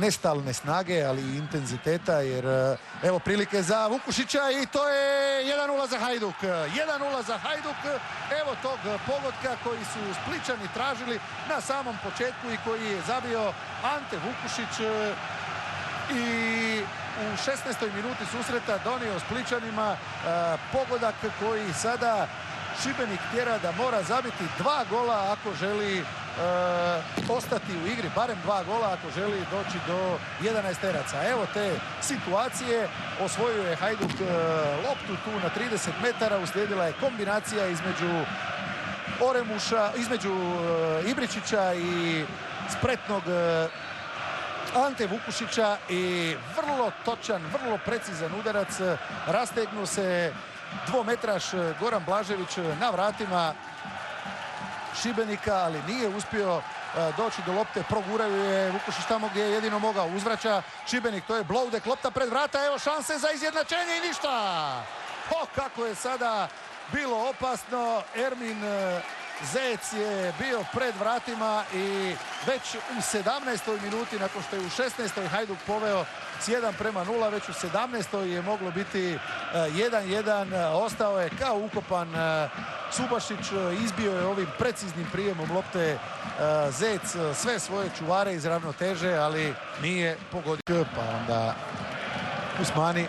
nestalne snage, ali i intenziteta, jer evo prilike za Vukušića i to je 1:0 za Hajduk. 1:0 za Hajduk. Evo tog pogotka koji su Splićani tražili na samom početku i koji je zabio Ante Vukušić i u 16. minuti susreta donio Splićanima pogodak koji sada Šibenik tjera da mora zabiti 2 gola ako želi ostati u igri, barem 2 gola ako želi doći do 11 teraca. Evo te situacije, osvojio je Hajduk loptu tu na 30 metara, uslijedila je kombinacija između Oremuša, između Ibričića i spretnog Ante Vukušića i vrlo točan, vrlo precizan udarac. Rastegnuo se dvometraš Goran Blažević na vratima Šibenika, ali nije uspio doći do lopte. Proguraju je Vukušić tamo gdje je jedino mogao. Uzvraća Šibenik, to je Bloudek, lopta pred vrata, evo šanse za izjednačenje i ništa. O, kako je sada bilo opasno. Ermin Zec je bio pred vratima i već u 17. minuti, nakon što je u 16. Hajduk poveo s 1:0, već u 17. je moglo biti 1:1. Ostao je kao ukopan Subašić, izbio je ovim preciznim prijemom lopte Zec sve svoje čuvare iz ravnoteže, ali nije pogodio. Pa onda Usmani,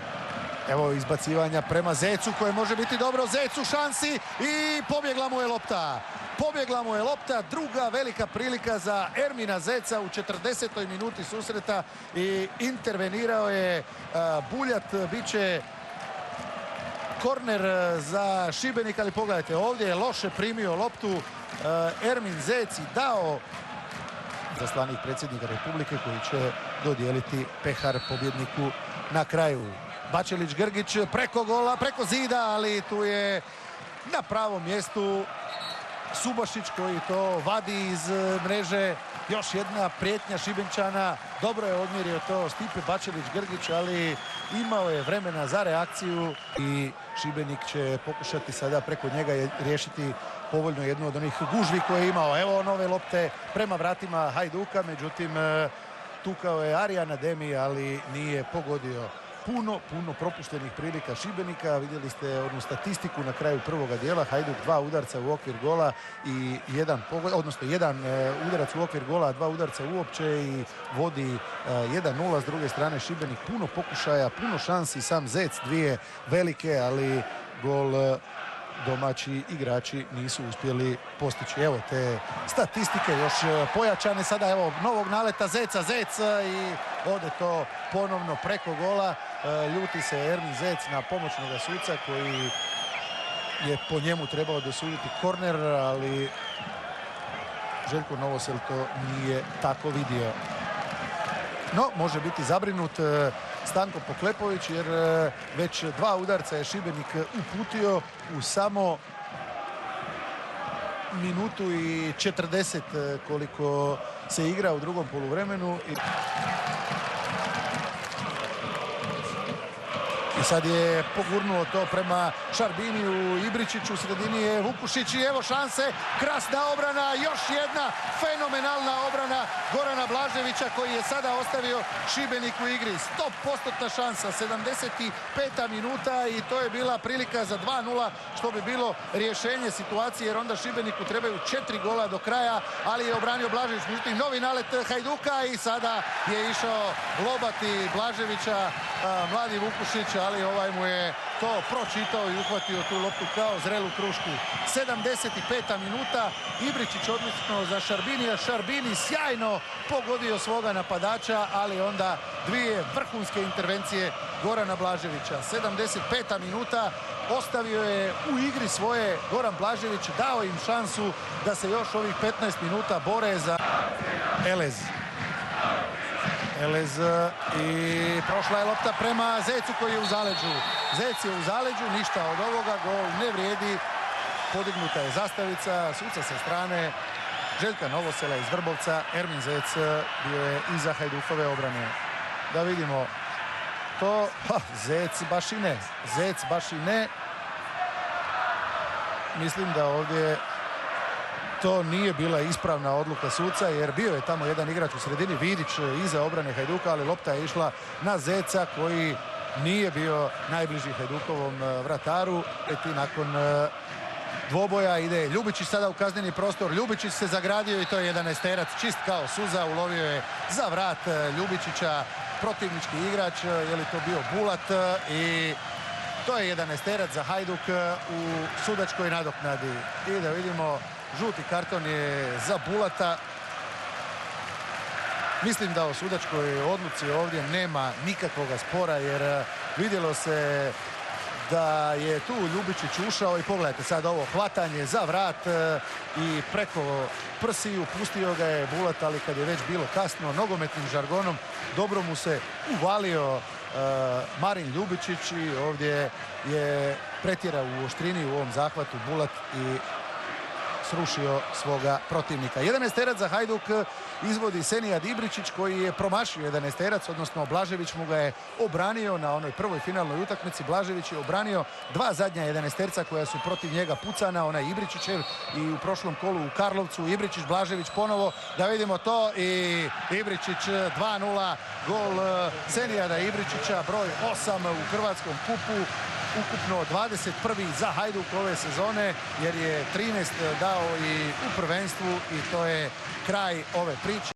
evo izbacivanja prema Zecu koje može biti dobro. Zec u šansi i pobjegla mu je lopta. Pobjegla mu je lopta, druga velika prilika za Ermina Zeca u 40. minuti susreta i intervenirao je Buljat. Biće korner za Šibenik, ali pogledajte, ovdje je loše primio loptu Ermin Zec i dao zaslanik predsjednika Republike koji će dodijeliti pehar pobjedniku na kraju. Bačelić Grgić preko gola, preko zida, ali tu je na pravom mjestu Subašić koji to vadi iz mreže. Još jedna prijetnja Šibenčana. Dobro je odmjerio to Stipe Bačelić Grgić, ali imao je vremena za reakciju i Šibenik će pokušati sada preko njega riješiti povoljno jednu od onih gužvi koje je imao. Evo nove lopte prema vratima Hajduka, međutim tukao je Arijan Ademi, ali nije pogodio. Puno propuštenih prilika Šibenika. Vidjeli ste onu statistiku na kraju prvoga dijela. Hajduk 2 udarca u okvir gola i jedan udarac u okvir gola, a 2 udarca uopće i vodi 1:0. S druge strane Šibenik puno pokušaja, puno šansi, sam Zec 2 velike, ali gol domaći igrači nisu uspjeli postići. Evo te statistike još pojačane sada, evo novog naleta Zeca, Zec i ode to ponovno preko gola. Ljuti se Ermin Zec na pomoćnog suca koji je po njemu trebao dosuditi korner, ali Željko Novosel to nije tako vidio. No, može biti zabrinut Stanko Poklepović jer već 2 udarca je Šibenik uputio u samo minutu i 40 koliko se igra u drugom poluvremenu. I sad je pogurnuo to prema Šarbiniju, Ibričiću, u sredini je Vukušić i evo šanse, krasna obrana, još jedna fenomenalna obrana Gorana Blaževića koji je sada ostavio Šibenik u igri. 100% šansa, 75. minuta i to je bila prilika za 2:0 što bi bilo rješenje situacije jer onda Šibeniku trebaju 4 gola do kraja, ali je obranio Blažević. Međutim, novi nalet Hajduka i sada je išao lobati Blaževića mladi Vukušić, ali ovaj mu je to pročitao i uhvatio tu loptu kao zrelu krušku. 75. minuta, Ibričić odlično za Šarbinija. Šarbini sjajno pogodio svoga napadača, ali onda 2 vrhunske intervencije Gorana Blaževića. 75. minuta, ostavio je u igri svoje Goran Blažević, dao im šansu da se još ovih 15 minuta bore za Elez i prošla je lopta prema Zecu koji je u zaleđu. Zec je u zaleđu, ništa od ovoga, gol ne vrijedi. Podignuta je zastavica, suca sa strane Željka Novosela iz Vrbovca. Ermin Zec bio je iza Hajdukove obrane. Da vidimo to. Zec baš i ne. Mislim da ovdje to nije bila ispravna odluka suca, jer bio je tamo jedan igrač u sredini, Vidić, iza obrane Hajduka, ali lopta je išla na Zeca koji nije bio najbliži Hajdukovom vrataru. I nakon dvoboja ide Ljubičić sada u kazneni prostor. Ljubičić se zagradio i to je 11-terac, čist kao suza. Ulovio je za vrat Ljubičića protivnički igrač, je li to bio Bulat, i to je 11-terac za Hajduk u sudačkoj nadoknadi. I da vidimo, žuti karton je za Bulata. Mislim da o sudačkoj odluci ovdje nema nikakvog spora, jer vidjelo se da je tu Ljubičić ušao i pogledajte sad ovo hvatanje za vrat i preko prsiju pustio ga je Bulat, ali kad je već bilo kasno, nogometnim žargonom dobro mu se uvalio Marin Ljubičić i ovdje je pretjerao u oštrini u ovom zahvatu Bulat i srušio svoga protivnika. 11-terac za Hajduk izvodi Senijad Ibričić koji je promašio 11-terac, odnosno Blažević mu ga je obranio na onoj prvoj finalnoj utakmici. Blažević je obranio dva zadnja 11-terca koja su protiv njega pucana, onaj Ibričićev i u prošlom kolu u Karlovcu. Ibričić, Blažević ponovo, da vidimo to, i Ibričić 2:0, gol Senijada Ibričića, broj 8 u hrvatskom kupu. Ukupno 21. za Hajduk ove sezone, jer je 13 dao i u prvenstvu, i to je kraj ove priče.